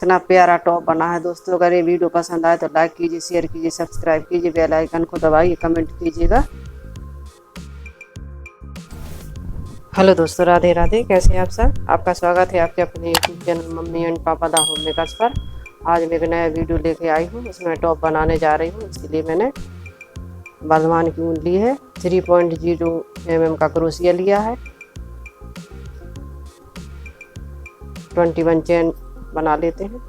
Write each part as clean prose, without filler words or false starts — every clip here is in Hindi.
कितना प्यारा टॉप बना है दोस्तों। अगर ये वीडियो पसंद आए तो लाइक कीजिए, शेयर कीजिए, सब्सक्राइब कीजिए, बेल आइकन को दबाइए, कमेंट कीजिएगा। हेलो दोस्तों, राधे राधे। कैसे हैं आप सब? आपका स्वागत है आपके अपने यूट्यूब चैनल मम्मी एंड पापा दा होम मेकर्स पर। आज मैं एक नया वीडियो लेके आई हूँ। उसमें टॉप बनाने जा रही हूँ। इसके लिए मैंने बालवान की ऊन ली है, 3.0 mm का क्रोशिया लिया है, 21 चेन बना लेते हैं।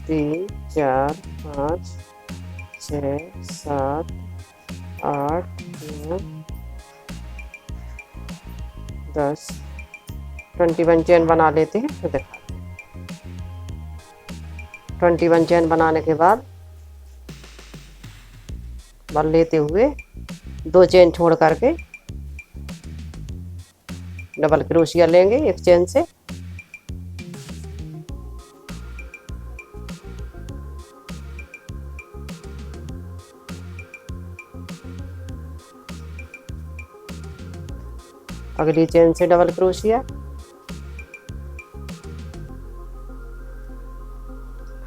तीन, चार, 5, 6, 7, 8, 9, 10, 21 चेन बना लेते हैं। तो दिखाते हैं। 21 चेन बनाने के बाद बल लेते हुए 2 चेन छोड़ करके डबल क्रोशिया लेंगे एक चेन से। अगली चेन से डबल क्रोशिया।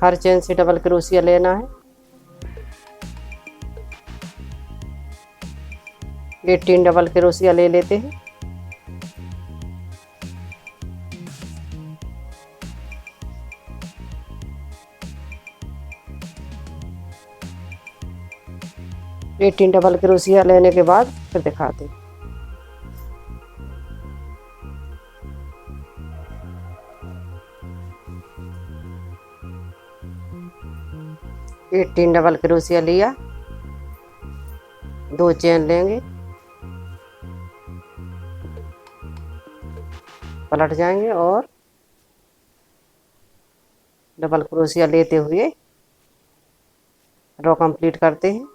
हर चेन से डबल क्रोशिया लेना है। 18 डबल क्रोशिया ले लेते हैं। एटीन डबल क्रोशिया लेने के बाद फिर दिखाते हैं। 18 डबल क्रोशिया लिया, 2 चेन लेंगे, पलट जाएंगे और डबल क्रोशिया लेते हुए रो कंप्लीट करते हैं।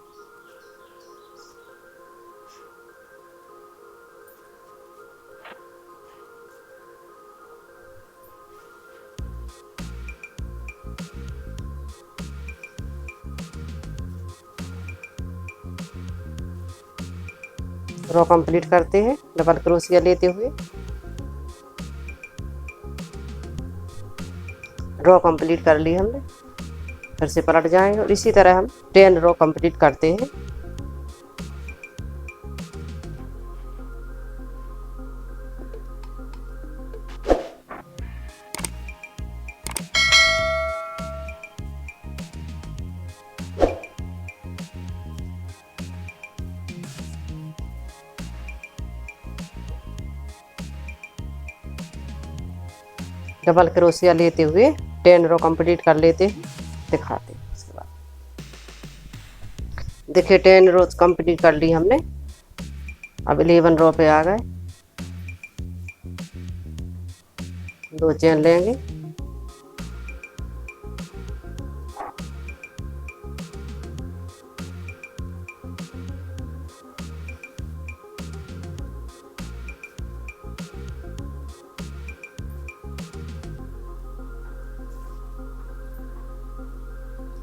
रो कंप्लीट करते हैं डबल क्रोशिया लेते हुए। रो कंप्लीट कर ली हमने, फिर से पलट जाएंगे और इसी तरह हम 10 रो कंप्लीट करते हैं। डबल क्रोशिया लेते हुए 10 रो कंप्लीट कर लेते हैं। दिखाते हैं इसके बाद। देखिए 10 रो कंप्लीट कर ली हमने। अब 11 रो पे आ गए। 2 चेन लेंगे,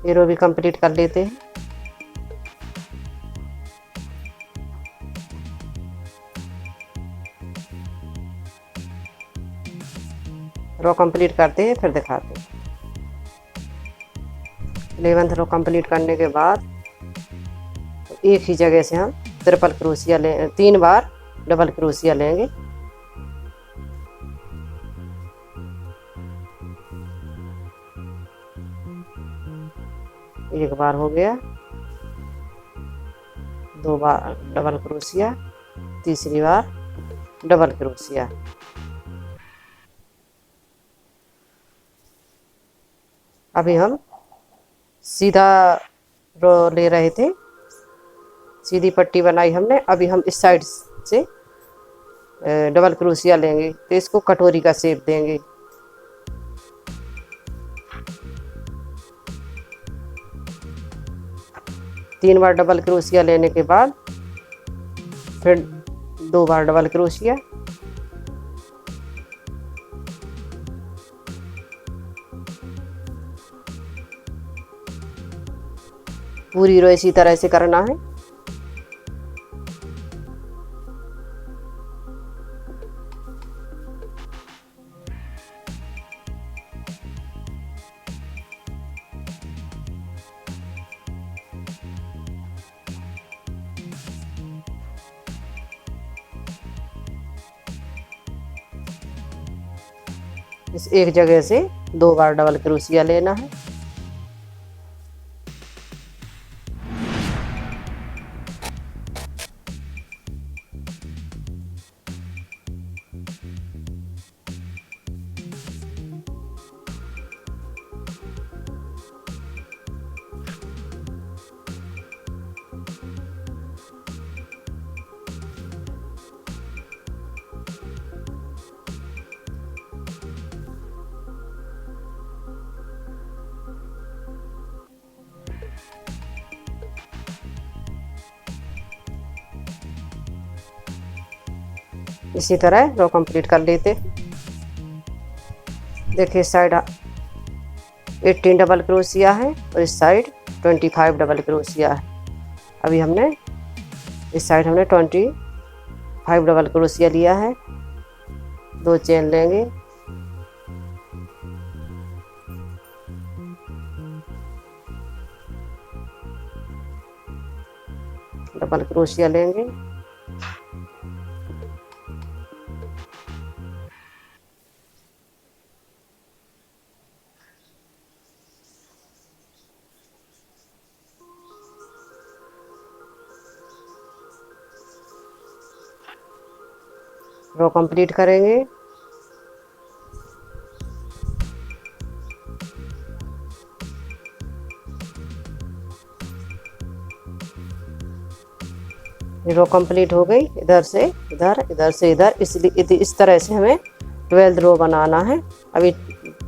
ये रो भी कंप्लीट कर लेते हैं। रो कंप्लीट करते हैं फिर दिखाते हैं। 11th रो कंप्लीट करने के बाद एक ही जगह से हम ट्रिपल क्रोशिया ले 3 बार डबल क्रोशिया लेंगे। एक बार हो गया, 2 बार डबल क्रोशिया, तीसरी बार डबल क्रोशिया। अभी हम सीधा रो ले रहे थे, सीधी पट्टी बनाई हमने। अभी हम इस साइड से डबल क्रोशिया लेंगे तो इसको कटोरी का शेप देंगे। तीन बार डबल क्रोशिया लेने के बाद फिर 2 बार डबल क्रोशिया, पूरी रो इसी तरह से करना है। इस एक जगह से 2 बार डबल क्रोशिया लेना है। इसी तरह रो कंप्लीट कर लेते। देखिए इस साइड 18 डबल क्रोशिया है और इस साइड 25 डबल क्रोशिया है। अभी हमने इस साइड 25 डबल क्रोशिया लिया है। 2 चेन लेंगे, डबल क्रोशिया लेंगे, रो कंप्लीट करेंगे। रो कंप्लीट हो गई। इधर से इधर, इधर से इधर, इसलिए इस तरह से हमें 12 रो बनाना है। अभी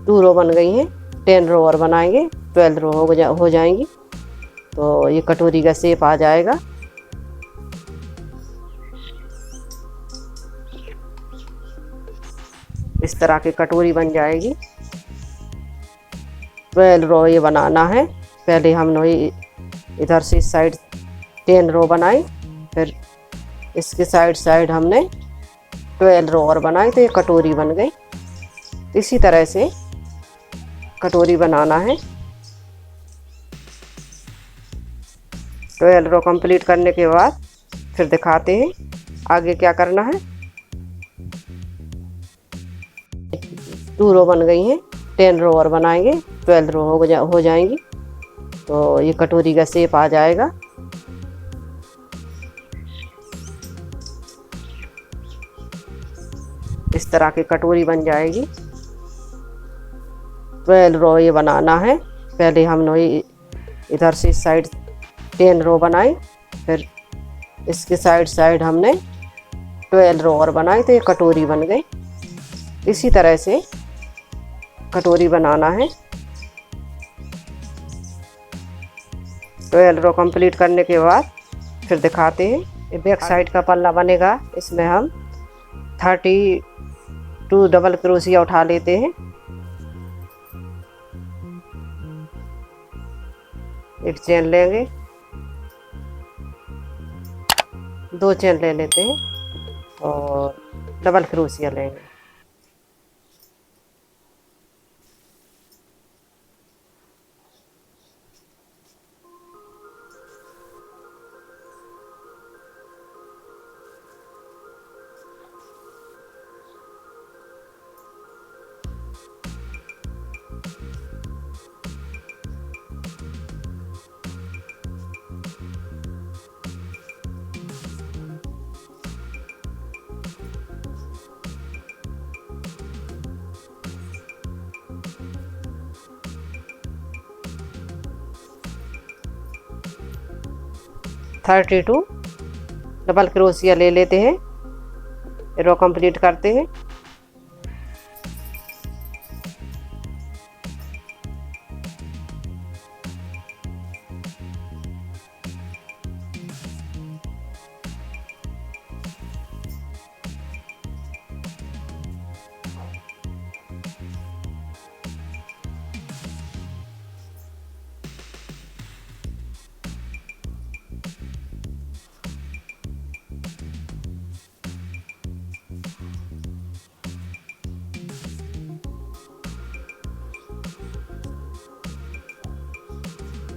2 रो बन गई हैं, 10 रो और बनाएंगे, 12 रो हो जाएंगी। तो ये कटोरी का शेप आ जाएगा। इस तरह की कटोरी बन जाएगी। 12 रो ये बनाना है। पहले हमने इधर से इस साइड 10 रो बनाई, फिर इसके साइड हमने 12 रो और बनाई, तो ये कटोरी बन गई। इसी तरह से कटोरी बनाना है। 12 रो कंप्लीट करने के बाद फिर दिखाते हैं आगे क्या करना है। 2 रो बन गई हैं, 10 रो और बनाएंगे, 12 रो हो जाएंगी। तो ये कटोरी का शेप आ जाएगा। इस तरह की कटोरी बन जाएगी। 12 रो ये बनाना है। पहले हमने इधर से इस साइड 10 रो बनाई, फिर इसके साइड हमने 12 रो और बनाई, तो ये कटोरी बन गई। इसी तरह से कटोरी बनाना है। 12 रो कंप्लीट करने के बाद फिर दिखाते हैं। ये बैक साइड का पल्ला बनेगा। इसमें हम 32 डबल क्रोशिया उठा लेते हैं। एक चेन लेंगे, 2 चेन ले लेते हैं और डबल क्रोशिया लेंगे। थर्टी टू डबल क्रोशिया ले लेते हैं, रो कंप्लीट करते हैं।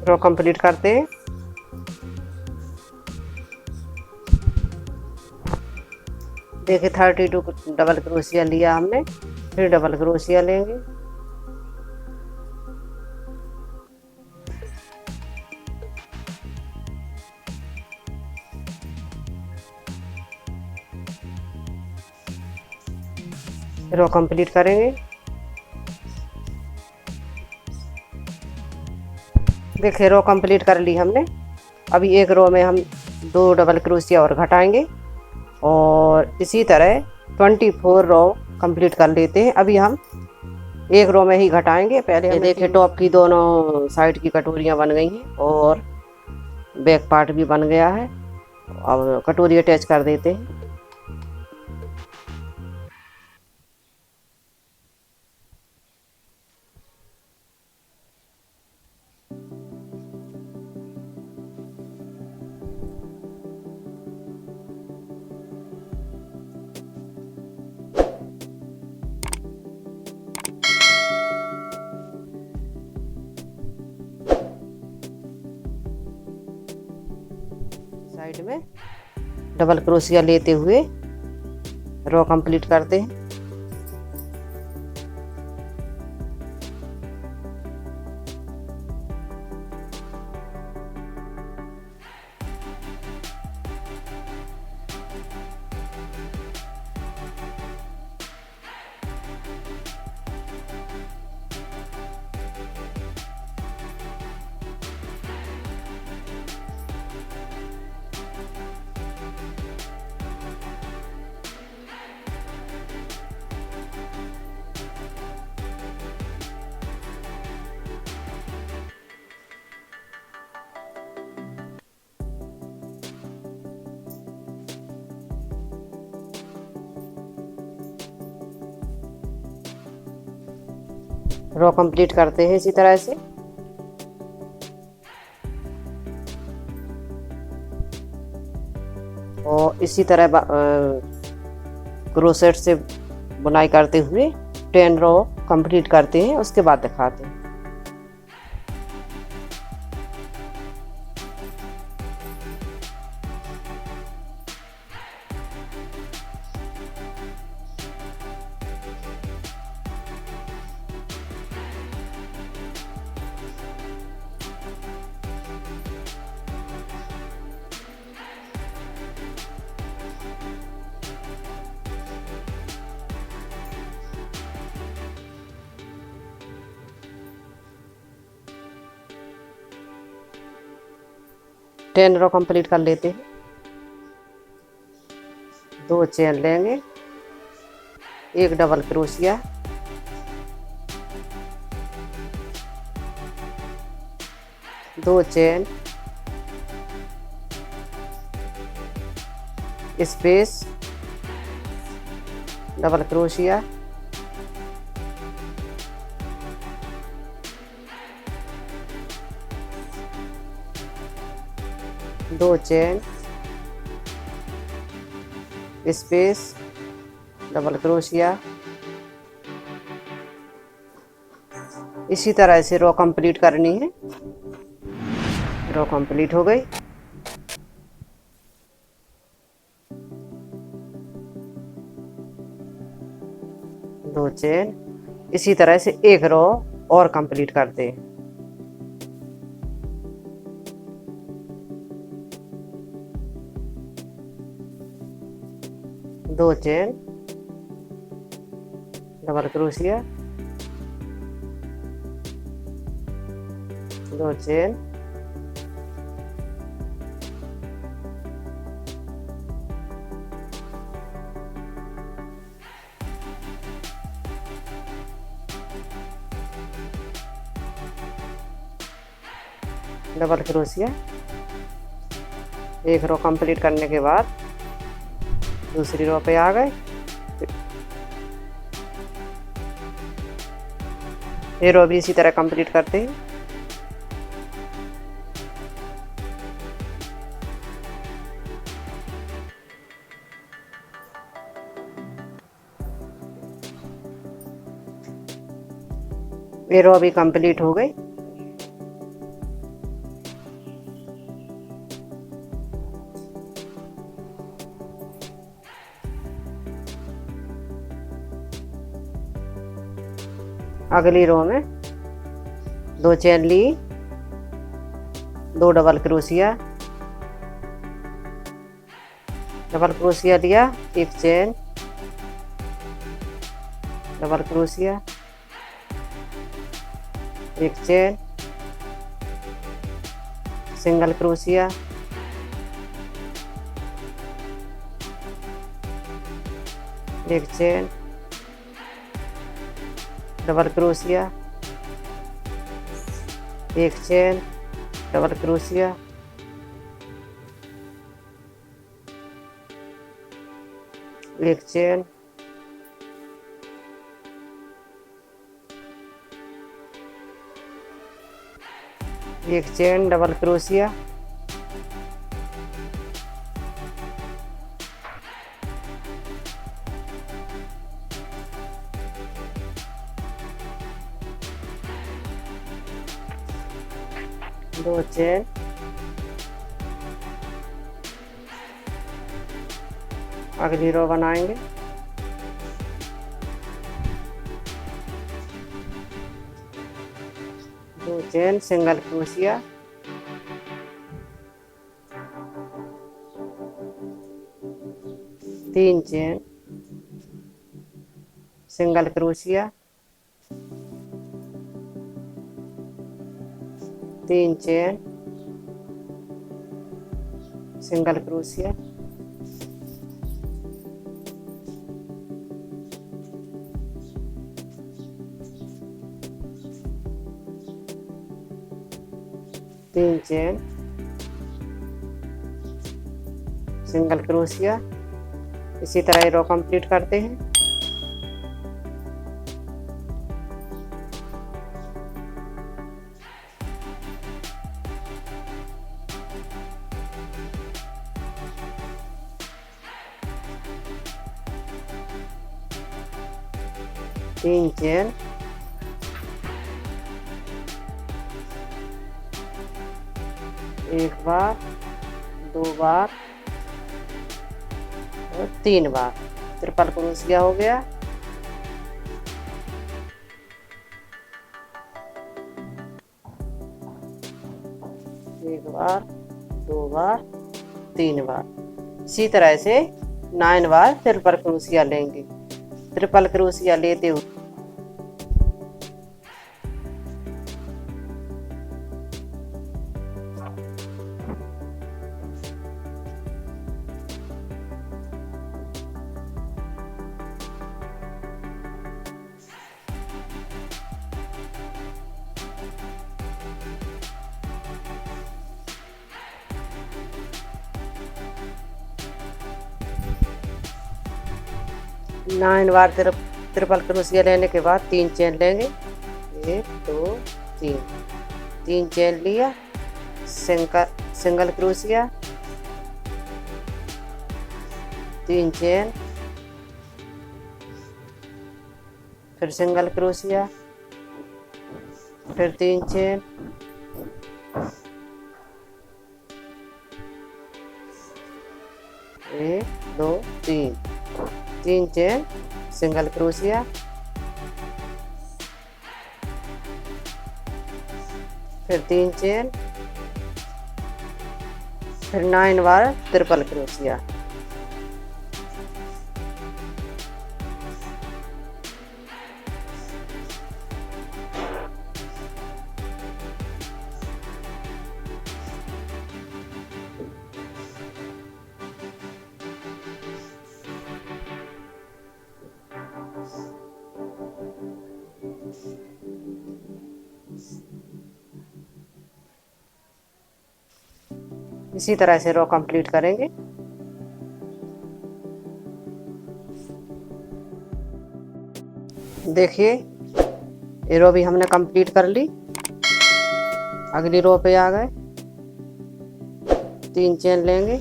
रो कंप्लीट करते हैं। देखिए 32 डबल क्रोशिया लिया हमने, फिर डबल क्रोशिया लेंगे, रो कंप्लीट करेंगे। देखिए रो कंप्लीट कर ली हमने। अभी एक रो में हम 2 डबल क्रोशिया और घटाएंगे और इसी तरह 24 रो कंप्लीट कर लेते हैं। अभी हम एक रो में ही घटाएंगे। पहले ये देखिए टॉप की दोनों साइड की कटोरियाँ बन गई हैं और बैक पार्ट भी बन गया है। अब कटोरी अटैच कर देते हैं। साइड में डबल क्रोशिया लेते हुए रो कंप्लीट करते हैं। रो कंप्लीट करते हैं इसी तरह से। और इसी तरह क्रोशेट से बुनाई करते हुए 10 रो कंप्लीट करते हैं, उसके बाद दिखाते हैं। टेन रो कंप्लीट कर लेते हैं। 2 चेन लेंगे, एक डबल क्रोशिया, दो चेन, स्पेस, डबल क्रोशिया, दो चेन, स्पेस, डबल क्रोशिया। इसी तरह से रो कंप्लीट करनी है। रो कंप्लीट हो गई। दो चेन, इसी तरह से एक रो और कंप्लीट करते हैं। दो चेन, डबल क्रोशिया, दो चेन, डबल क्रोशिया। एक रो कंप्लीट करने के बाद दूसरी रो पे आ गए। ये रो भी इसी तरह कंप्लीट करते हैं। ये रो भी कंप्लीट हो गई। अगली रो में 2 चेन ली, 2 डबल क्रोशिया, डबल क्रोशिया लिया, 1 chain, double crochet, 1 chain, single crochet, 1 chain, double crochet, 1 chain, double crochet, 1 chain, एक चेन, डबल क्रोशिया, 2 चेन, अगली रो बनाएंगे। दो chain, single crochet, 3 chain, single crochet, 3 chain, single crochet, 3 chain, single crochet. इसी तरह ये रो कंप्लीट करते हैं। तीन चेन, एक बार, 2 बार और 3 बार ट्रिपल क्रोशिया हो गया। एक बार, 2 बार, 3 बार। इसी तरह से 9 बार ट्रिपल क्रोशिया लेंगे। ट्रिपल क्रोशिया लेते हुए 9 बार ट्रिपल क्रोशिया लेने के बाद 3 चेन लेंगे। 1 2 3, 3 चेन लिया, सिंगल क्रोशिया, 3 चेन, फिर सिंगल क्रोशिया, फिर 3 चेन, एक 2 3, 3 चेन, सिंगल क्रोशिया, फिर 3 चेन, फिर 9 बार ट्रिपल क्रोशिया। इसी तरह से रो कंप्लीट करेंगे। देखिए ये रो भी हमने कंप्लीट कर ली। अगली रो पे आ गए। 3 चेन लेंगे,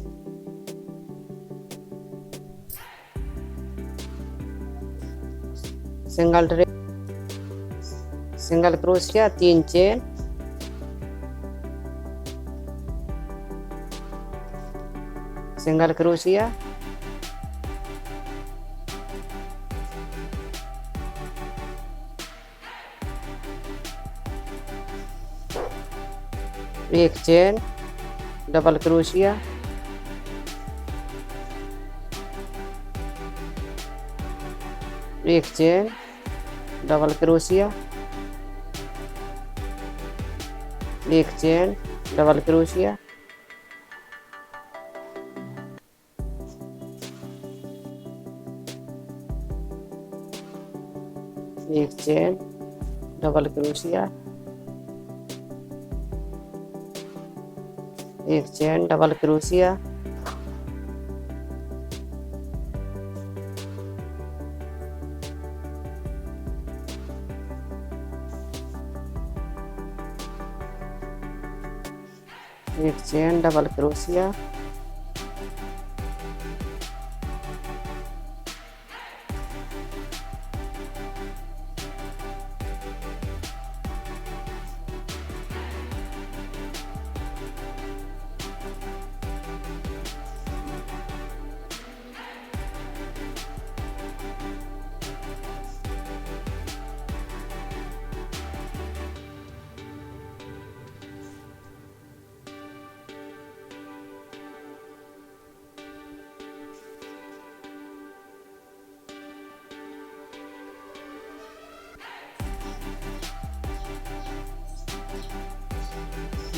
single crochet, 3 chain, single crochet, एक चेन डबल क्रोशिया, एक चेन डबल क्रोशिया, एक चेन डबल क्रोशिया, एक चेन डबल क्रोशिया, एक चेन डबल क्रोशिया, एक चेन डबल क्रोशिया,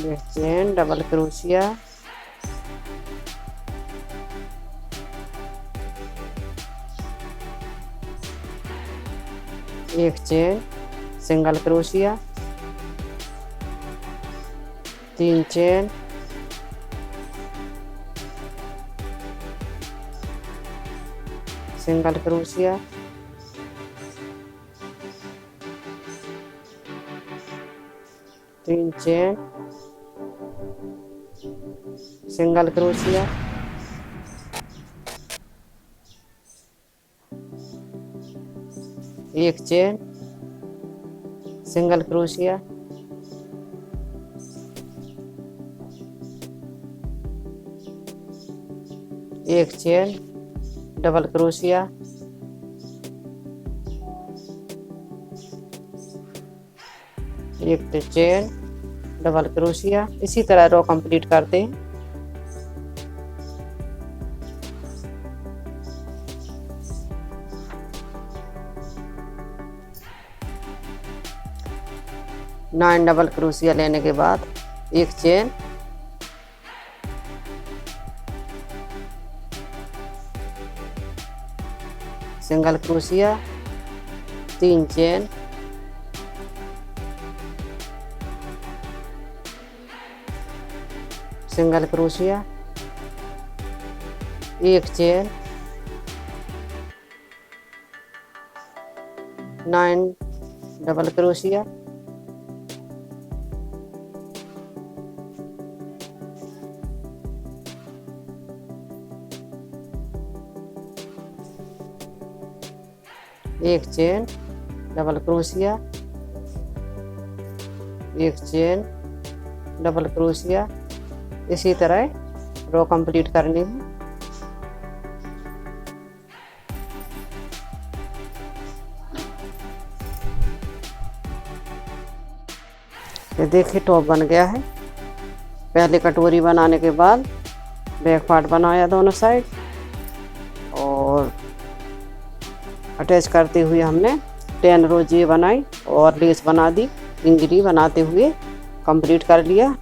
एक चेन डबल क्रोशिया, एक चेन सिंगल क्रोशिया, तीन चेन, सिंगल क्रोशिया, तीन चेन, सिंगल क्रोशिया, एक चेन सिंगल क्रोशिया, एक चेन डबल क्रोशिया, एक चेन डबल क्रोशिया। इसी तरह रो कंप्लीट करते हैं। नाइन डबल क्रोशिया लेने के बाद एक चेन, सिंगल क्रोशिया, तीन चेन, सिंगल क्रोशिया, एक चेन, नाइन डबल क्रोशिया, एक चेन डबल क्रोशिया, एक चेन डबल क्रोशिया। इसी तरह रो कंप्लीट करनी है। ये देखिए टॉप बन गया है। पहले कटोरी बनाने के बाद बैक पार्ट बनाया दोनों साइड और अटैच करते हुए हमने 10 रोज ये बनाई और लेस बना दी। इंगरी बनाते हुए कंप्लीट कर लिया।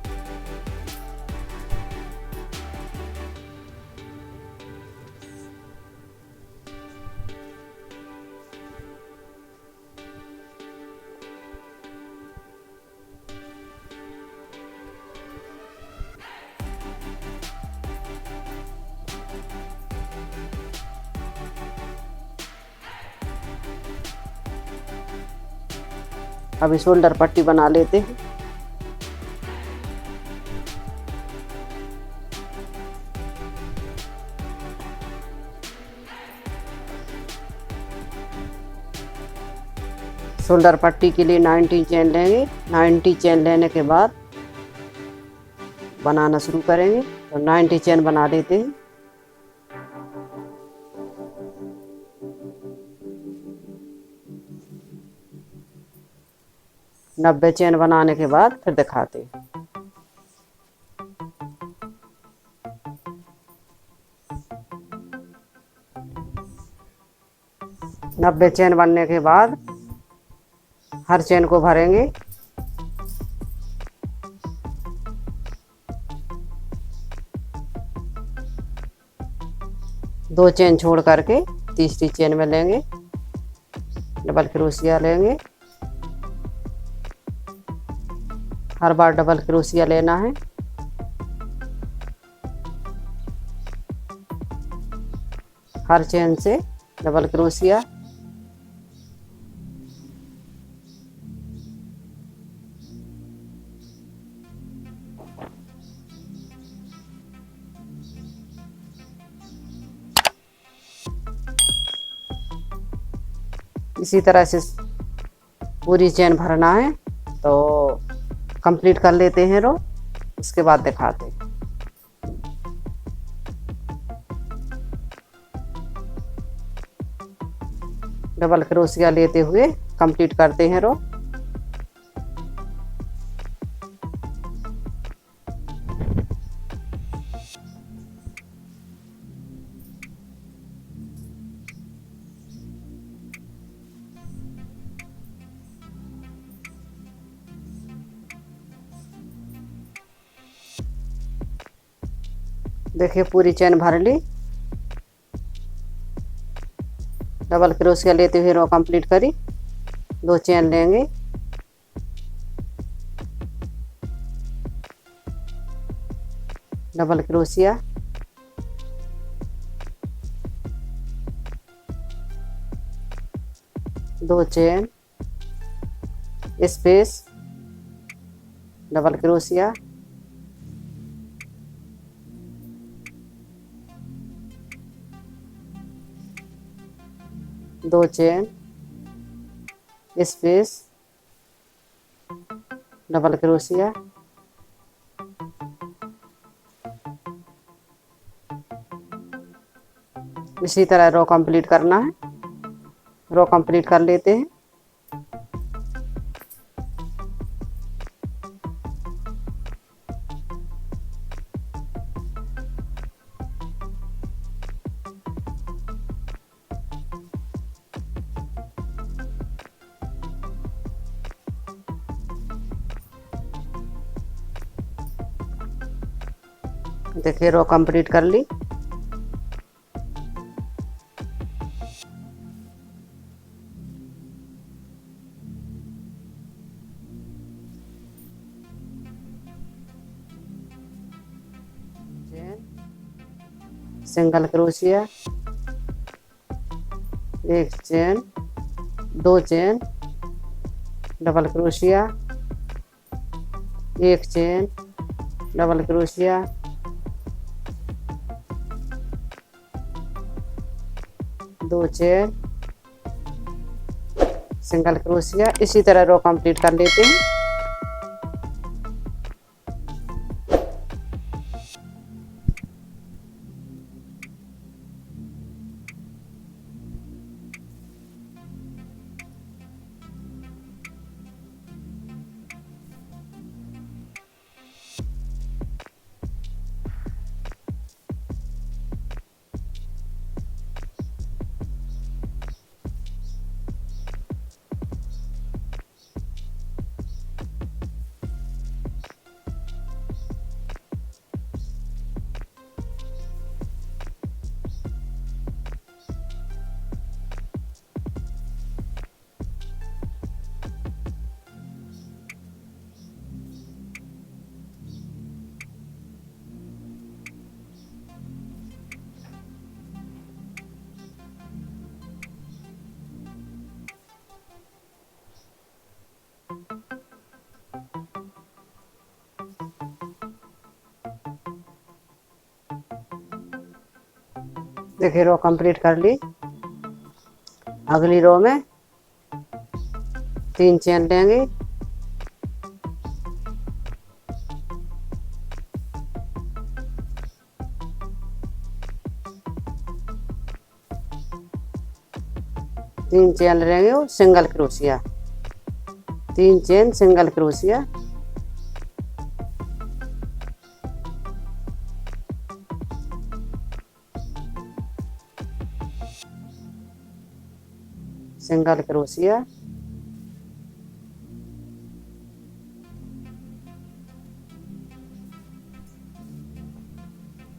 अभी शोल्डर पट्टी बना लेते हैं। शोल्डर पट्टी के लिए 90 चेन लेंगे। 90 चेन लेने के बाद बनाना शुरू करेंगे। तो 90 चेन बना लेते हैं। नब्बे चेन बनाने के बाद फिर दिखाते हैं। 90 चेन बनने के बाद हर चेन को भरेंगे। दो चेन छोड़ करके तीसरी चेन में लेंगे, डबल क्रोशिया लेंगे। हर बार डबल क्रोशिया लेना है। हर चेन से डबल क्रोशिया। इसी तरह से पूरी चेन भरना है। तो कंप्लीट कर लेते हैं रो, उसके बाद दिखाते हैं। डबल क्रोशिया लेते हुए कंप्लीट करते हैं रो। देखिए पूरी चेन भर ली। डबल क्रोशिया लेते हुए रो कंप्लीट करी। दो चेन लेंगे, डबल क्रोशिया, दो चेन, स्पेस, डबल क्रोशिया, दो चेन, स्पेस, डबल क्रोशिया, इसी तरह रो कंप्लीट करना है। रो कंप्लीट कर लेते हैं। देखिए रो कंप्लीट कर ली। सिंगल क्रोशिया, एक चेन, दो चेन, डबल क्रोशिया, एक चेन, डबल क्रोशिया, दो चेन, सिंगल क्रोशिया। इसी तरह रो कंप्लीट कर लेते हैं। देखिए रो कंप्लीट कर ली। अगली रो में 3 चेन लेंगे, तीन चेन लेंगे और single crochet, 3 chain single crochet, single crochet,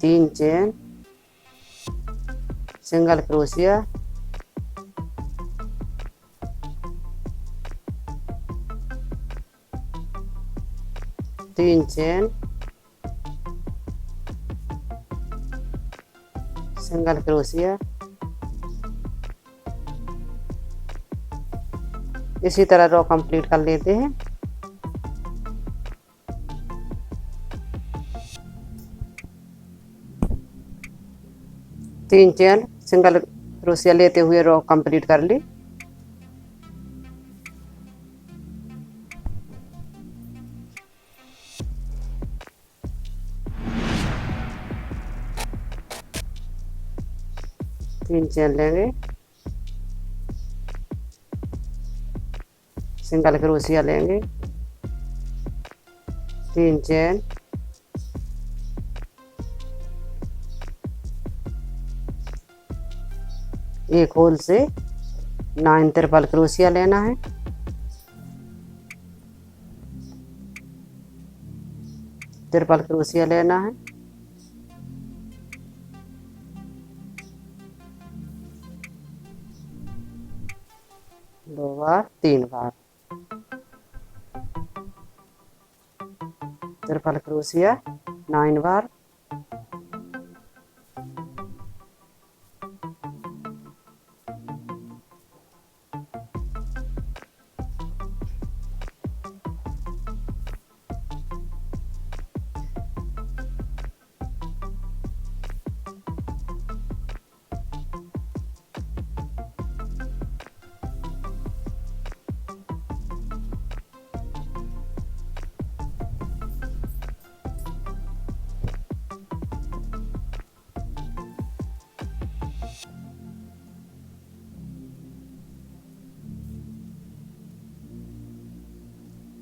3 chain, single crochet, 3 chain, single crochet. इसी तरह रो कंप्लीट कर लेते हैं। तीन चेन सिंगल क्रोशिया लेते हुए रो कंप्लीट कर ली। तीन चेन लेंगे, सिंगल क्रोशिया लेंगे, 3 चेन, एक होल से 9 ट्रिपल क्रोशिया लेना है। ट्रिपल क्रोशिया लेना है। दो बार, 3 बार ट्रिपल क्रोशिया, 9 बार।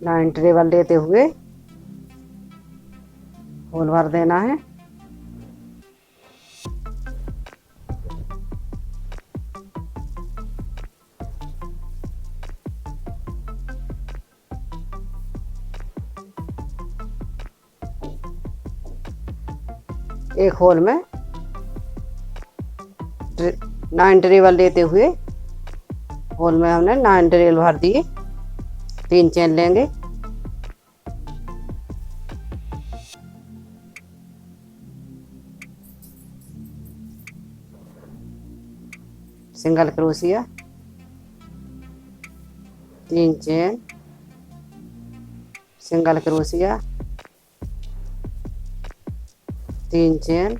नाइन ट्रेबल लेते हुए होल भर देना है। एक होल में 9 ट्रेबल लेते हुए होल में हमने 9 ट्रेबल भर दिए। 3 चेन लेंगे, single crochet, 3 chain, single crochet, 3 chain,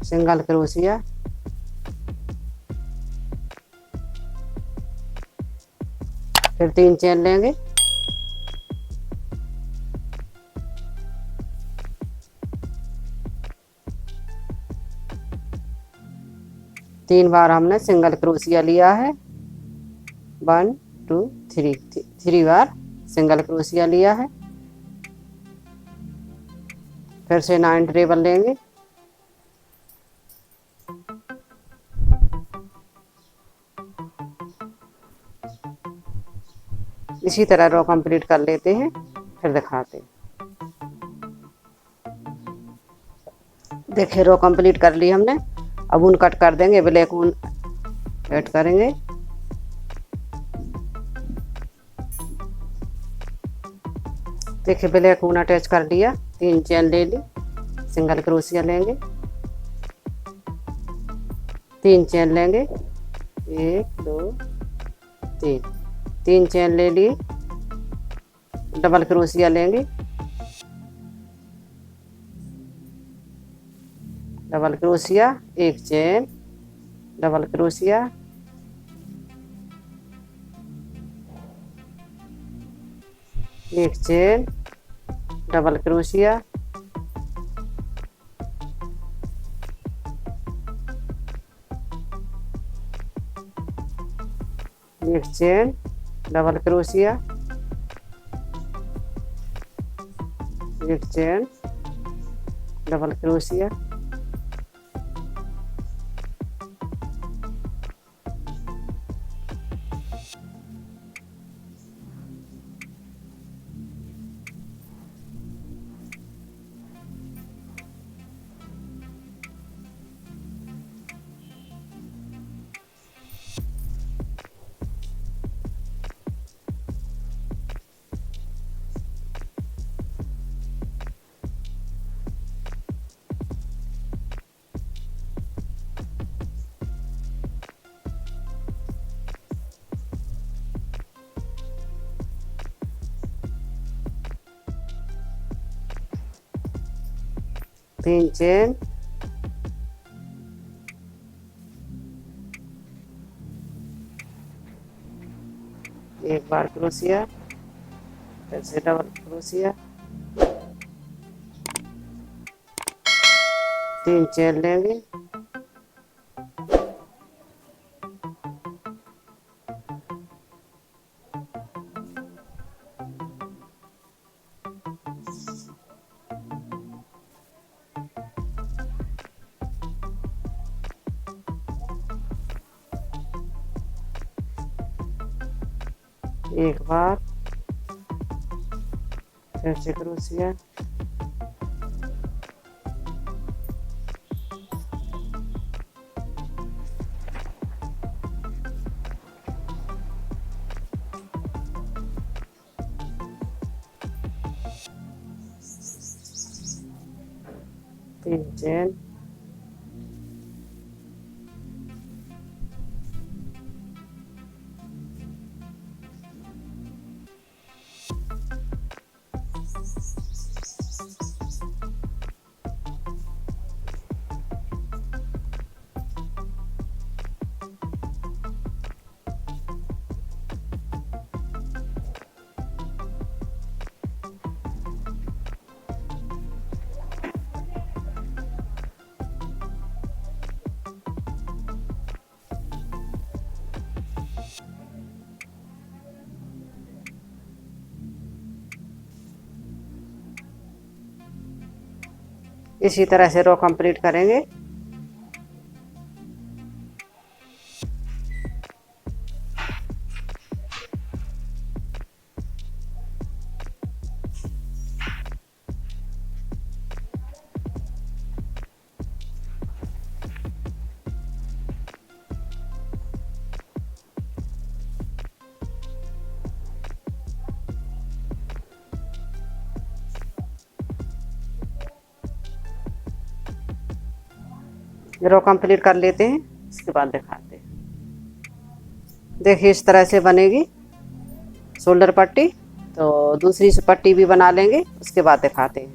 single crochet, फिर 3 चेन लेंगे, तीन बार हमने सिंगल क्रोशिया लिया है। 1 2 3, 3 बार सिंगल क्रोशिया लिया है। फिर से 9 ट्रेबल लेंगे, इसी तरह रो कंप्लीट कर लेते हैं, फिर दिखाते हैं। देखिए रो कंप्लीट कर ली हमने। अब ऊन कट कर देंगे, ब्लैक ऊन ऐड करेंगे। देखिए ब्लैक ऊन अटैच कर लिया। 3 चेन ले ली, सिंगल क्रोशिया लेंगे, 3 चेन लेंगे, 1 2 3, 3 चेन ले ली, डबल क्रोशिया लेंगे, double crochet, 1 chain, double crochet, एक चेन, डबल क्रोशिया, एक चेन, डबल क्रोशिया, एक चेन, डबल क्रोशिया, 3 चेन, एक बार क्रोशिया, फिर से डबल क्रोशिया, 3 चेन लेंगे, एक बार, फिर से क्रोशिया, तीन चेन, इसी तरह से रो कंप्लीट करेंगे। रो कंप्लीट कर लेते हैं, इसके बाद दिखाते हैं। देखिए इस तरह से बनेगी शोल्डर पट्टी। तो दूसरी से पट्टी भी बना लेंगे, उसके बाद दिखाते हैं।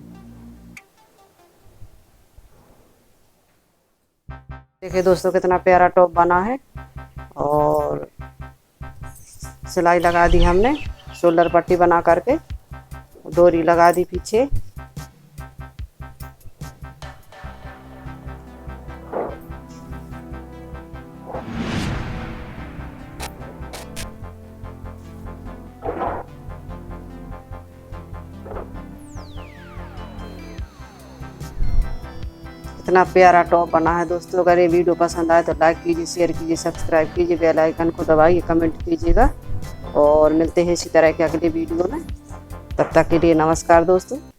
देखिए दोस्तों कितना प्यारा टॉप बना है, और सिलाई लगा दी हमने शोल्डर पट्टी बना करके, डोरी लगा दी पीछे। इतना प्यारा टॉप बना है दोस्तों। अगर ये वीडियो पसंद आए तो लाइक कीजिए, शेयर कीजिए, सब्सक्राइब कीजिए, बेल आइकन को दबाइए, कमेंट कीजिएगा। और मिलते हैं इसी तरह के अगले वीडियो में। तब तक के लिए नमस्कार दोस्तों।